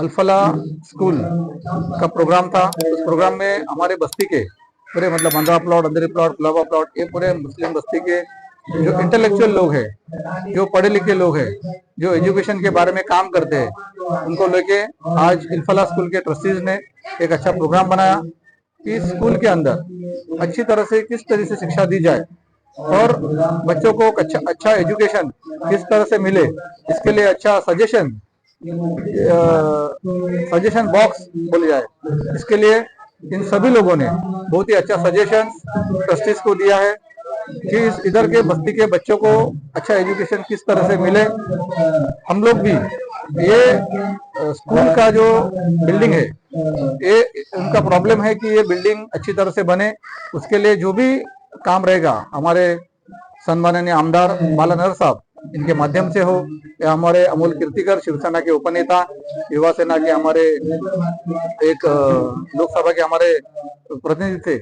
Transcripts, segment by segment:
Alfalah school का programme था। उस प्रोग्राम में हमारे बस्ती के पूरे मतलब मंदरा प्लॉट, अंधेरी प्लॉट, गुलाबा प्लॉट, ये पूरे मुस्लिम बस्ती के जो इंटेलेक्चुअल लोग हैं, जो पढ़े लिखे लोग हैं, जो एजुकेशन के बारे में काम करते हैं, उनको लेके आज अल्फला स्कूल के ट्रस्टीज ने एक अच्छा प्रोग्राम बनाया कि स्कूल के अंदर अच्छी तरह से किस तरह से शिक्षा दी जाए और बच्चों को अच्छा एजुकेशन किस तरह से मिले, इसके लिए अच्छा सजेशन बॉक्स बोले जाए, इसके लिए इन सभी लोगों ने बहुत ही अच्छा सजेशन ट्रस्टीज को दिया है कि इस इधर के बस्ती के बच्चों को अच्छा एजुकेशन किस तरह से मिले। हम लोग भी ये स्कूल का जो बिल्डिंग है, ये उनका प्रॉब्लम है कि ये बिल्डिंग अच्छी तरह से बने, उसके लिए जो भी काम रहेगा हमारे सम्माननीय आमदार बालानगर साहब इनके माध्यम से हो, या हमारे अमोल कीर्तिकर शिवसेना के उपनेता, युवा सेना के हमारे एक लोकसभा के हमारे प्रतिनिधि थे,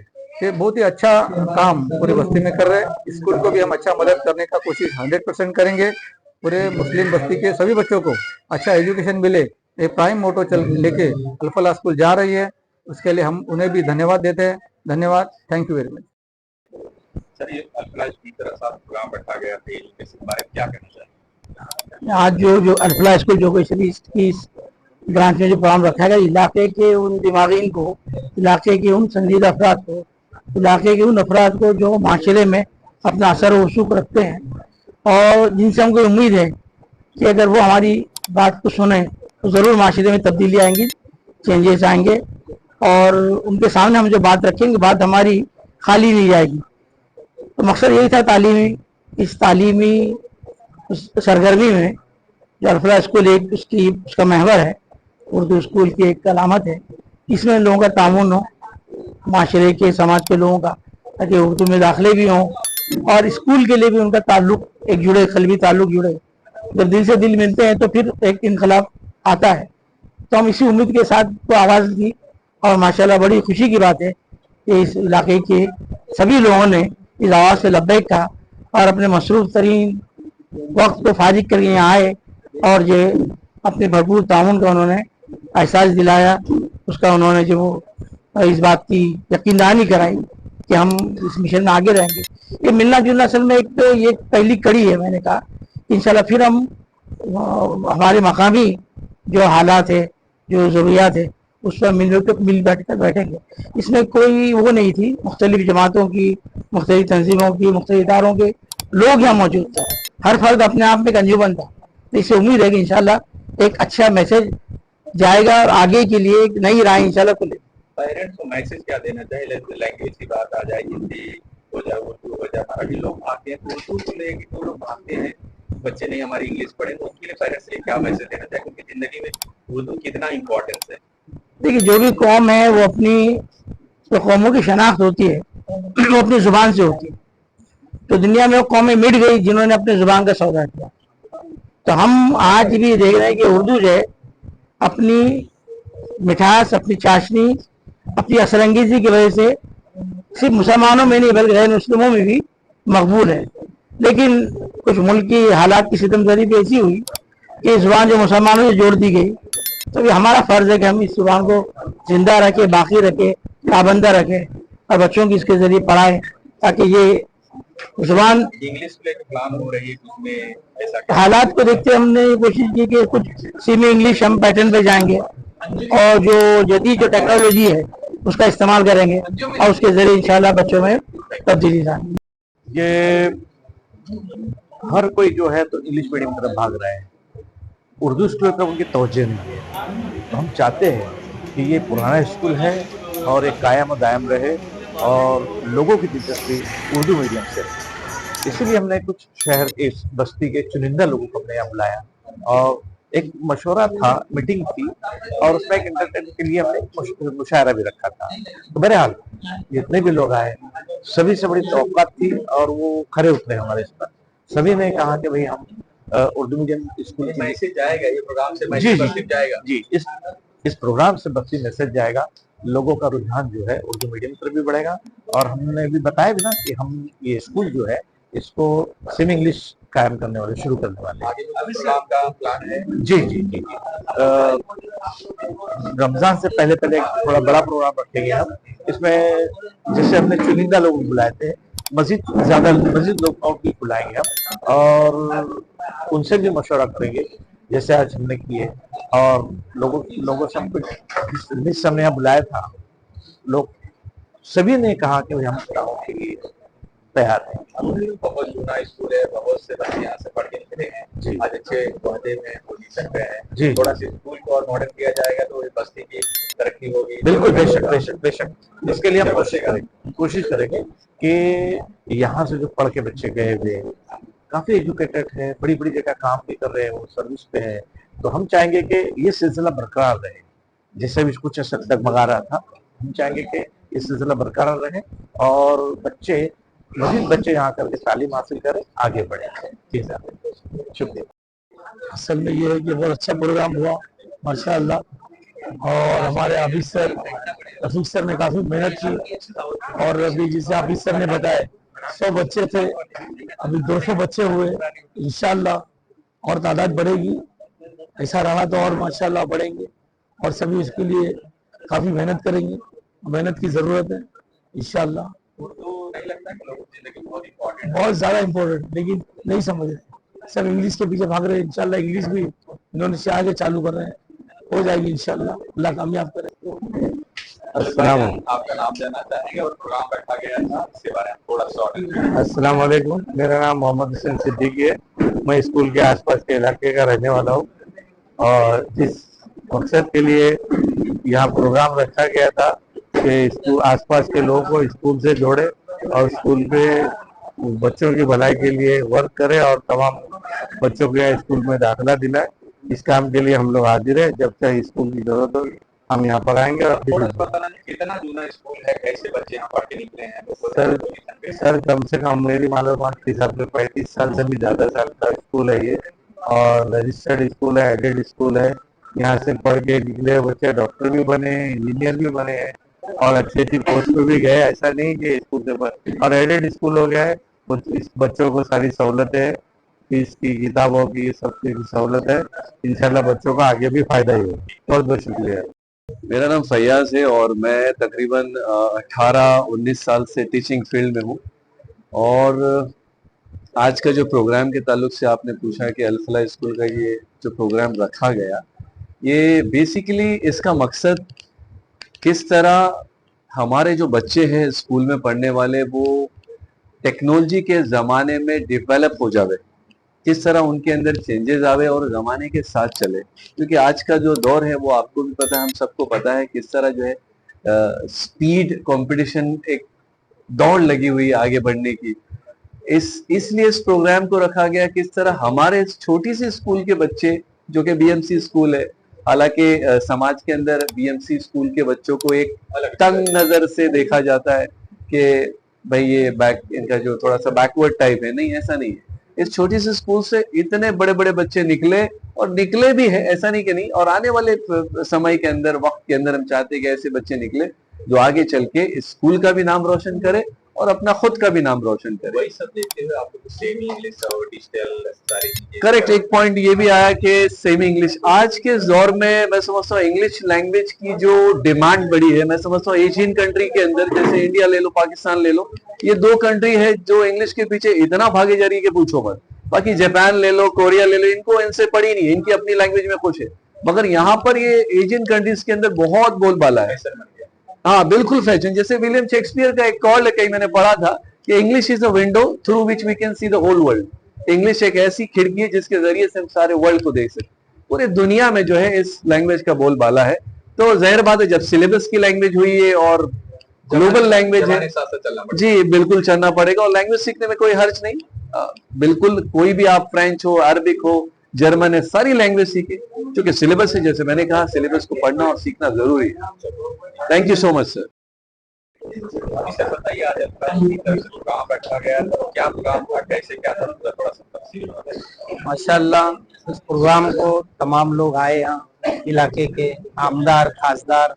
ये बहुत ही अच्छा काम पूरी बस्ती में कर रहे हैं। स्कूल को भी हम अच्छा मदद करने का कोशिश 100% करेंगे। पूरे मुस्लिम बस्ती के सभी बच्चों को अच्छा एजुकेशन मिले, ये प्राइम मोटो चल लेके अल्फला स्कूल जा रही है, उसके लिए हम उन्हें भी धन्यवाद देते हैं। धन्यवाद, thank you very much. Sir, ये अल्फला की तरफ से प्रोग्राम रखा गया था, इसके बारे में क्या कहना चाहिए? आज जो अल्फला स्कूल जोगेश्वरी की ब्रांच में जो प्रोग्राम रखा गया, इलाके के उन दिमागीन को, इलाके के उन संजीदा अफराद को, इलाके के उन अफराद को जो माशरे में अपना असर वसूख रखते हैं और जिनसे हमको उम्मीद है कि अगर वो हमारी बात को सुने तो ज़रूर माशरे में तब्दीली आएंगी, चेंजेस आएंगे और उनके सामने हम जो बात रखेंगे बात हमारी खाली नहीं जाएगी। तो मकसद यही था इस तालीमी सरगर्मी में जो अल्फला स्कूल एक उसका महवर है, उर्दू स्कूल की एक अलामत है, इसमें लोगों का तामुन हो, माशरे के समाज के लोगों का, ताकि उर्दू में दाखिले भी हों और स्कूल के लिए भी उनका ताल्लुक एक जुड़े, कल्बी ताल्लुक जुड़े। जब दिल से दिल मिलते हैं तो फिर एक इनकलाब आता है। तो हम इसी उम्मीद के साथ तो आवाज़ दी और माशाल्लाह बड़ी खुशी की बात है कि इस इलाके के सभी लोगों ने इस आवाज़ से लब्बैक कहा और अपने मसरूफ़ तरीन वक्त को फारिग करके यहाँ आए और जो अपने भरपूर ताउन का उन्होंने एहसास दिलाया, उसका उन्होंने जो इस बात की यकीनदानी कराई कि हम इस मिशन में आगे रहेंगे। ये मिलना जुलना असल में एक तो ये पहली कड़ी है। मैंने कहा इंशाल्लाह फिर हम हमारे मकामी जो हालात है, जो ज़रूरियात है, उस पर मिल बैठ कर बैठेंगे। इसमें कोई वो नहीं थी, मुख्तलिफ जमातों की, मुख्तलिफ तंजीमों की, मुख्तलिफ इदारों के लोग यहाँ मौजूद थे, हर फर्द अपने आप में एक अंजुमन था। तो इससे उम्मीद है कि इंशाल्लाह एक अच्छा मैसेज जाएगा और आगे के लिए एक नई राह इंशाल्लाह खुले। पेरेंट्स को मैसेज क्या देना चाहिए? लैंग्वेज की बात आ जाए, हिंदी हो जाए, उर्दू हो जाए, मराठी, लोग आते हैं तो उर्दू को लेकर तो लोग आते हैं, बच्चे नहीं हमारी इंग्लिश पढ़े, तो उसके लिए पेरेंट्स से क्या मैसेज देना चाहिए, क्योंकि जिंदगी में उर्दू कितना इम्पोर्टेंस है? देखिए, जो भी कौम है वो अपनी जो कौमों की शनाख्त होती है वो अपनी जुबान से होती है। तो दुनिया में वो कौमें मिट गई जिन्होंने अपनी जुबान का सौदा किया। तो हम आज भी देख रहे हैं कि उर्दू जो है अपनी मिठास, अपनी चाशनी, अपनी असरंगेजी की वजह से सिर्फ मुसलमानों में नहीं बल्कि गैर मुस्लिमों में भी मकबूल है। लेकिन कुछ मुल्क की हालात की सितमगरी भी ऐसी हुई कि जुबान जो मुसलमानों से जोड़ दी गई, तो ये हमारा फर्ज है कि हम इस जुबान को जिंदा रखें, बाकी रखें, पाबंदा रखें और बच्चों की इसके जरिए पढ़ाएं, ताकि ये जुबान इंग्लिश प्लान हो रही है, उसमें ऐसा हालात को देखते हमने कोशिश की कि कुछ सेमी इंग्लिश हम पैटर्न पे जाएंगे और जो जदीद जो टेक्नोलॉजी है उसका इस्तेमाल करेंगे और उसके जरिए इंशाल्लाह बच्चों में तब्दीली आएगी। ये हर कोई जो है तो इंग्लिश मीडियम की तरफ भाग रहे हैं, उर्दू स्कूल पर उनकी तवज्जो नहीं है। तो हम चाहते हैं कि ये पुराना स्कूल है और एक कायम दायम रहे और लोगों की दिलचस्पी उर्दू मीडियम से। इसीलिए हमने कुछ शहर के बस्ती के चुनिंदा लोगों को अपने यहाँ बुलाया और एक मशवरा था, मीटिंग थी और उसमें एक एंटरटेनमेंट के लिए हमने मुशायरा भी रखा था। तो बहरहाल जितने भी लोग आए सभी से बड़ी तवक्कुआत थी और वो खरे उतरे हमारे इस पर। सभी ने कहा कि भाई हम उर्दू मीडियम स्कूल मैसेज जाएगा, ये प्रोग्राम से मैसेज जाएगा जी, इस प्रोग्राम से बस्ती मैसेज जाएगा, लोगों का रुझान जो है उर्दू मीडियम पर भी बढ़ेगा। और हमने भी बताया भी ना कि हम ये स्कूल जो है इसको सेमी इंग्लिश कायम करने वाले, शुरू करने वाले आगे प्रोग्राम का प्लान है। जी जी जी, रमजान से पहले पहले एक थोड़ा बड़ा प्रोग्राम रखेंगे हम। इसमें जैसे हमने चुनिंदा लोग बुलाए थे, मस्जिद लोगों की बुलाएंगे हम और उनसे भी मशवरा करेंगे जैसे आज हमने किए। और लोगों से हम कुछ लिस्ट हमने यहाँ बुलाया था, लोग सभी ने कहा कि हम काम के लिए तैयार है। बहुत जूना स्कूल है, बहुत से बच्चे यहाँ से पढ़ के निकले हैं, आज अच्छे पौधे में पोजीशन पे जी। हैं। थोड़ा सा स्कूल को और मॉडर्न किया जाएगा तो ये बस्ती की तरक्की होगी। बिल्कुल, बेशक इसके लिए हम कोशिश करेंगे कि यहाँ से जो पढ़ के बच्चे गए हुए काफी एजुकेटेड है, बड़ी बड़ी जगह काम भी कर रहे हैं, वो सर्विस पे है, तो हम चाहेंगे कि ये सिलसिला बरकरार रहे। जैसे भी कुछ असर डगमगा रहा था, हम चाहेंगे कि ये सिलसिला बरकरार रहे और मजीद बच्चे यहाँ करके तालीम हासिल करें, आगे बढ़े। जी साहब, शुक्रिया। असल में ये है कि बहुत अच्छा प्रोग्राम हुआ माशाअल्लाह, और हमारे हाफिज सर रफीक सर ने काफी मेहनत की। और अभी जैसे हाफिज सर ने बताया 100 बच्चे थे, अभी 200 बच्चे हुए, इंशाअल्लाह और तादाद बढ़ेगी। ऐसा रहा तो और माशाअल्लाह बढ़ेंगे और सभी इसके लिए काफी मेहनत करेंगे, मेहनत की जरूरत है इंशाअल्लाह। बहुत ज्यादा इम्पोर्टेंट, लेकिन नहीं समझ रहे, सब इंग्लिश के पीछे भाग रहे हैं। इंशाल्लाह इंग्लिश भी इंडोनेशिया आगे चालू कर रहे हैं, हो जाएगी इंशाल्लाह, अल्लाह कामयाब करे। अस्सलाम आपका नाम जानना चाहेंगे और प्रोग्राम रखा गया था इसके बारे में थोड़ा सा। अस्सलाम वालेकुम, मेरा नाम मोहम्मद हुसैन सिद्दीकी है। मैं स्कूल के आसपास के इलाके का रहने वाला हूँ और जिस मकसद के लिए यहाँ प्रोग्राम रखा गया था कि स्कूल आसपास के लोगों को स्कूल से जोड़े और स्कूल पे बच्चों की भलाई के लिए वर्क करे और तमाम बच्चों को स्कूल में दाखिला दिलाए, इस काम के लिए हम लोग हाजिर है। जब तक स्कूल की जरूरत हो हम यहाँ पर आएंगे। और कितना जूना स्कूल है, कैसे बच्चे यहाँ पढ़ के निकले हैं? सर कम से कम मेरी मालूमात के हिसाब से 35 साल से भी ज्यादा साल का स्कूल है ये, और रजिस्टर्ड स्कूल है, एडेड स्कूल है। यहाँ से पढ़ के निकले बच्चे डॉक्टर भी बने, इंजीनियर भी बने हैं और अच्छी अच्छी पोस्ट पे भी गए। ऐसा नहीं कि स्कूल से और एडेड स्कूल हो गया है, इस बच्चों को सारी सहूलत है, फीस की, किताबों की, सब की सहूलत है। इंशाल्लाह बच्चों का आगे भी फायदा ही हो। बहुत बहुत शुक्रिया। मेरा नाम फैयाज है और मैं तकरीबन 18-19 साल से टीचिंग फील्ड में हूँ। और आज का जो प्रोग्राम के ताल्लुक से आपने पूछा कि अल-फलाह स्कूल का ये जो प्रोग्राम रखा गया, ये बेसिकली इसका मकसद किस तरह हमारे जो बच्चे हैं स्कूल में पढ़ने वाले वो टेक्नोलॉजी के ज़माने में डेवलप हो जावे, किस तरह उनके अंदर चेंजेस आवे और ज़माने के साथ चले। क्योंकि आज का जो दौर है वो आपको भी पता है, हम सबको पता है किस तरह जो है स्पीड कंपटीशन, एक दौड़ लगी हुई है आगे बढ़ने की। इसलिए इस प्रोग्राम को रखा गया किस तरह हमारे छोटी सी स्कूल के बच्चे जो कि बीएमसी स्कूल है, हालांकि समाज के अंदर बीएमसी स्कूल के बच्चों को एक तंग नजर से देखा जाता है कि भाई ये इनका जो थोड़ा सा बैकवर्ड टाइप है। नहीं, ऐसा नहीं है। इस छोटी सी स्कूल से इतने बड़े बड़े बच्चे निकले और निकले भी है, ऐसा नहीं कि नहीं। और आने वाले समय के अंदर, वक्त के अंदर हम चाहते हैं कि ऐसे बच्चे निकले जो आगे चल के स्कूल का भी नाम रोशन करे और अपना खुद का भी नाम रोशन करे। वही सब देखते हुए आपको सेमी इंग्लिश और डिजिटल सारी चीजें। करेक्ट। एक पॉइंट ये भी आया कि सेमी इंग्लिश आज के दौर में मैं समझता हूँ इंग्लिश लैंग्वेज की जो डिमांड बढ़ी है, मैं समझता हूँ एशियन कंट्री के अंदर जैसे इंडिया ले लो, पाकिस्तान ले लो, ये 2 कंट्री है जो इंग्लिश के पीछे इतना भागे जा रही है कि पूछो मत। बाकी जापान ले लो, कोरिया ले लो, इनको इनसे पड़ी नहीं है, इनकी अपनी लैंग्वेज में खुश है। मगर यहाँ पर ये एशियन कंट्रीज के अंदर बहुत बोलबाला है। हाँ बिल्कुल फैशन। जैसे विलियम शेक्सपियर का एक कॉल है, कहीं मैंने पढ़ा था कि English is a window through which we can see the whole world. English एक ऐसी खिड़की है जिसके जरिए से हम सारे वर्ल्ड को देख सकते। पूरे दुनिया में जो है इस लैंग्वेज का बोलबाला है। तो जाहिर बात है जब सिलेबस की लैंग्वेज हुई है और ग्लोबल लैंग्वेज है, जी बिल्कुल चलना पड़ेगा। और लैंग्वेज सीखने में कोई हर्ज नहीं, बिल्कुल कोई भी, आप फ्रेंच हो, अरबिक हो, जर्मन है, सारी लैंग्वेज सीखे, क्योंकि सिलेबस है। जैसे मैंने कहा सिलेबस को पढ़ना और सीखना जरूरी है। Thank you so much sir. बताइए आज प्रोग्राम रखा गया तो क्या प्रोग्राम था, कैसे क्या था, थोड़ा सा तफसील बताइए। माशाल्लाह इस प्रोग्राम को तमाम लोग आए, यहाँ इलाके के आमदार, खासदार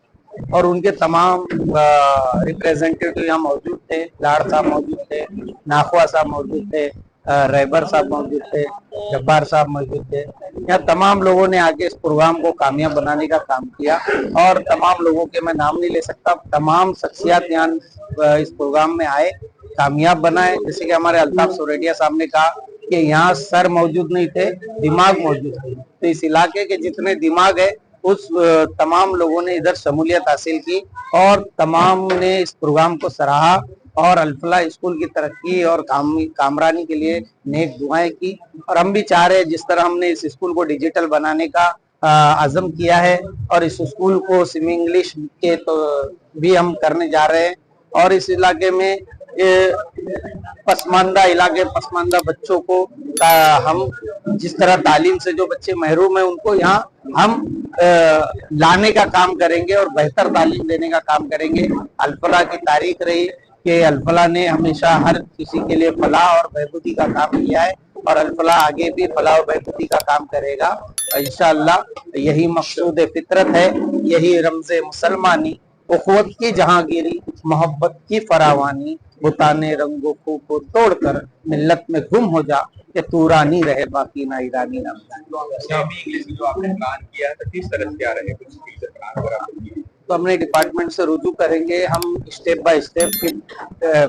और उनके तमाम रिप्रेजेंटेटिव यहाँ मौजूद थे। लाड़ साहब मौजूद थे, नाखवा साहब मौजूद थे, रहबर साहब मौजूद थे, जब्बार साहब मौजूद थे। यहाँ तमाम लोगों ने आके इस प्रोग्राम को कामयाब बनाने का काम किया और तमाम लोगों के मैं नाम नहीं ले सकता, तमाम शख्सियत यहाँ इस प्रोग्राम में आए, कामयाब बनाए। जैसे कि हमारे अल्ताफ सोरेडिया साहब ने कहा कि यहाँ सर मौजूद नहीं थे, दिमाग मौजूद थे। तो इस इलाके के जितने दिमाग है उस तमाम लोगों ने इधर शमूलियत हासिल की और तमाम ने इस प्रोग्राम को सराहा और अल्फला स्कूल की तरक्की और कामरानी के लिए नेक दुआएं की। और हम भी चाह रहे हैं जिस तरह हमने इस स्कूल को डिजिटल बनाने का आज़म किया है और इस स्कूल को सेमी इंग्लिश के तो भी हम करने जा रहे हैं। और इस इलाके में पसमानदा बच्चों को हम जिस तरह तालीम से जो बच्चे महरूम है उनको यहाँ हम लाने का काम करेंगे और बेहतर तालीम देने का काम करेंगे। अल्फला की तारीख रही कि अल्फला ने हमेशा हर किसी के लिए फलाह और बहबूदी का काम किया है और अल्फला आगे भी फलाह और बहबूदी का काम करेगा इंशाअल्लाह। यही मकसूद फितरत है, यही रमज़े मुसलमानी, उखवत की जहांगीरी, मोहब्बत की फरावानी, बुताने रंगो को तोड़कर मिल्लत में गुम हो जा कि तू रानी रहे बाकी ना ईरानी ना। सेमी इंग्लिश जो आपने प्लान किया है तो किस तरह से क्या रहे कुछ फ्यूचर प्लान अगर आप तो अपने डिपार्टमेंट से रुजू करेंगे, हम स्टेप बाय स्टेप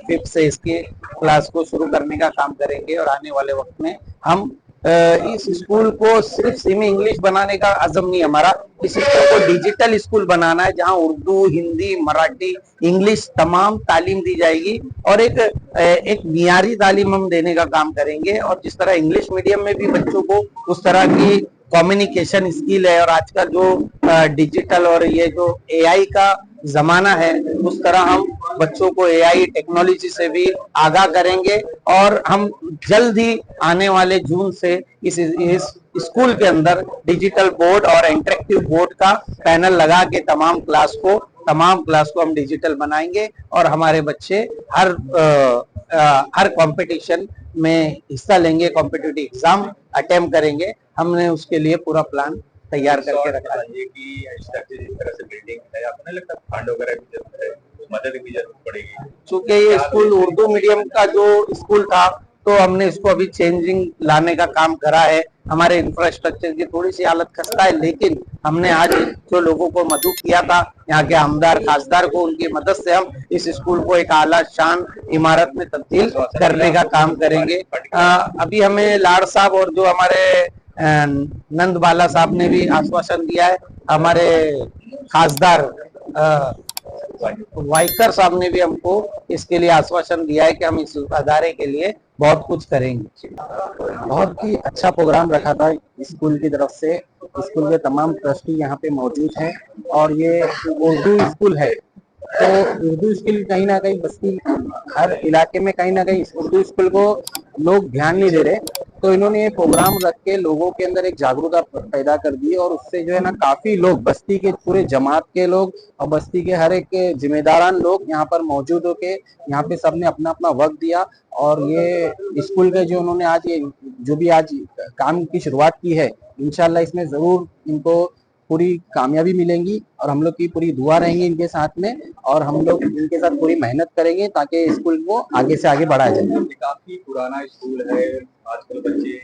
फिफ्थ से इसके क्लास को शुरू करने का काम करेंगे और आने वाले वक्त में हम इस स्कूल को सिर्फ सेमी इंग्लिश बनाने का अज़म नहीं हमारा, इस स्कूल को डिजिटल स्कूल बनाना है जहां उर्दू, हिंदी, मराठी, इंग्लिश तमाम तालीम दी जाएगी और एक मियारी तालीम हम देने का काम करेंगे। और जिस तरह इंग्लिश मीडियम में भी बच्चों को उस तरह की कम्युनिकेशन स्किल है और आज का जो डिजिटल और ये जो एआई का जमाना है उस तरह हम बच्चों को एआई टेक्नोलॉजी से भी आगाह करेंगे और हम जल्द ही आने वाले जून से इस स्कूल के अंदर डिजिटल बोर्ड और इंटरेक्टिव बोर्ड का पैनल लगा के तमाम क्लास को हम डिजिटल बनाएंगे और हमारे बच्चे हर कंपटीशन में हिस्सा लेंगे, कॉम्पिटिटिव एग्जाम अटेम्प्ट करेंगे। हमने उसके लिए पूरा प्लान तैयार करके रखा है। कि स्ट्रक्चर जिस तरह से बिल्डिंग है, आपको नहीं लगता फंड वगैरह की जरूरत है, मदद की जरूरत पड़ेगी? चूंकि ये स्कूल उर्दू मीडियम का जो स्कूल था तो हमने इसको अभी चेंजिंग लाने का काम करा है। हमारे इंफ्रास्ट्रक्चर की थोड़ी सी हालत खस्ता है, लेकिन हमने आज जो लोगों को मदद किया था, यहाँ के आमदार खासदार को, उनकी मदद से हम इस स्कूल को एक आला शान इमारत में तब्दील करने का काम करेंगे। अभी हमें लाड़ साहब और जो हमारे नंद बाला साहब ने भी आश्वासन दिया है, हमारे खासदार वाइकर साहब ने भी हमको इसके लिए आश्वासन दिया है कि हम इस अदारे के लिए बहुत कुछ करेंगे। बहुत ही अच्छा प्रोग्राम रखा था स्कूल की तरफ से। स्कूल के तमाम ट्रस्टी यहाँ पे मौजूद हैं और ये उर्दू स्कूल है तो उर्दू स्कूल कहीं ना कहीं बस्ती हर इलाके में कहीं ना कहीं उर्दू स्कूल को लोग ध्यान नहीं दे रहे, तो इन्होंने ये प्रोग्राम रख के लोगों के अंदर एक जागरूकता पैदा कर दी और उससे जो है ना काफी लोग, बस्ती के पूरे जमात के लोग और बस्ती के हर एक जिम्मेदारान लोग यहाँ पर मौजूद होके यहाँ पे सबने अपना अपना वक्त दिया और ये स्कूल के जो उन्होंने आज ये जो भी आज काम की शुरुआत की है, इंशाल्लाह इसमें जरूर इनको पूरी कामयाबी मिलेंगी और हम लोग की पूरी दुआ रहेंगी इनके साथ में और हम लोग इनके साथ पूरी मेहनत करेंगे ताकि स्कूल को आगे से आगे बढ़ाया जाए। काफी पुराना स्कूल है, आजकल बच्चे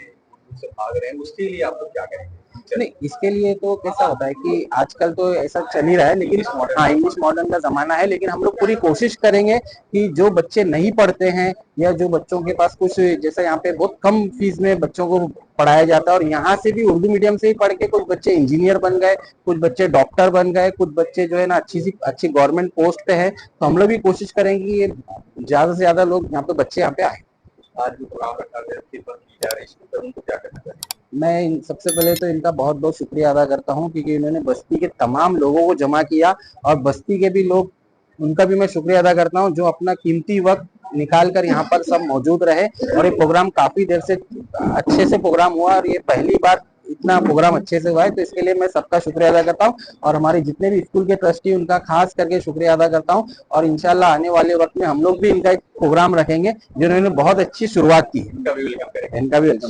से भाग रहे हैं, उसके लिए आप लोग क्या करेंगे? नहीं, इसके लिए तो कैसा होता है कि आजकल तो ऐसा चल ही रहा है, लेकिन हाँ इंग्लिश मॉडर्न का जमाना है, लेकिन हम लोग पूरी कोशिश करेंगे कि जो बच्चे नहीं पढ़ते हैं या जो बच्चों के पास कुछ, जैसे यहाँ पे बहुत कम फीस में बच्चों को पढ़ाया जाता है और यहाँ से भी उर्दू मीडियम से ही पढ़ के कुछ बच्चे इंजीनियर बन गए, कुछ बच्चे डॉक्टर बन गए, कुछ बच्चे जो है ना अच्छी गवर्नमेंट पोस्ट पे है। तो हम लोग भी कोशिश करेंगे कि ये ज्यादा से ज्यादा लोग यहाँ पे बच्चे यहाँ पे आए। आज जो प्रोग्राम रखा गया की जा रही है, उनको क्या करना चाहिए? मैं सबसे पहले तो इनका बहुत बहुत शुक्रिया अदा करता हूं क्योंकि इन्होंने बस्ती के तमाम लोगों को जमा किया और बस्ती के भी लोग, उनका भी मैं शुक्रिया अदा करता हूं जो अपना कीमती वक्त निकाल कर यहाँ पर सब मौजूद रहे और ये प्रोग्राम काफी देर से अच्छे से प्रोग्राम हुआ और ये पहली बार इतना प्रोग्राम अच्छे से हुआ है, तो इसके लिए मैं सबका शुक्रिया अदा करता हूँ और हमारे जितने भी स्कूल के ट्रस्टी उनका खास करके शुक्रिया अदा करता हूँ और इंशाल्लाह आने वाले वक्त में हम लोग भी इनका एक प्रोग्राम रखेंगे जिन्होंने बहुत अच्छी शुरुआत की है। इनका भी वेलकम करेंगे। इनका भी वेलकम।